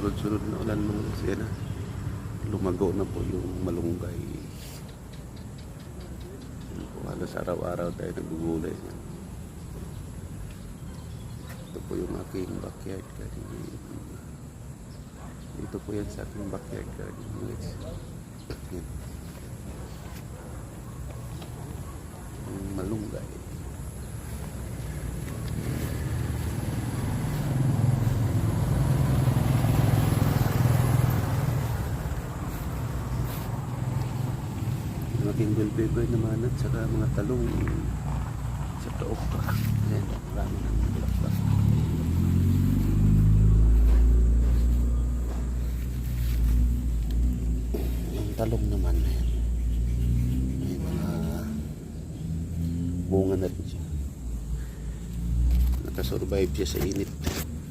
sunod-sunod na ulan mga boss. Yan na. Lumago na po yung malunggay. Yan po, halos araw-araw tayo nagugulay. Ito po yung aking backyard garden. Dito po yan sa aking backyard garden. Yan. Yung malunggay. Aking bell pepper naman at saka mga talong sa okra. Ayan, marami ng bulaklak. Yung talong naman, ayan. May mga bunga na rin siya. Nakasurvive siya sa init.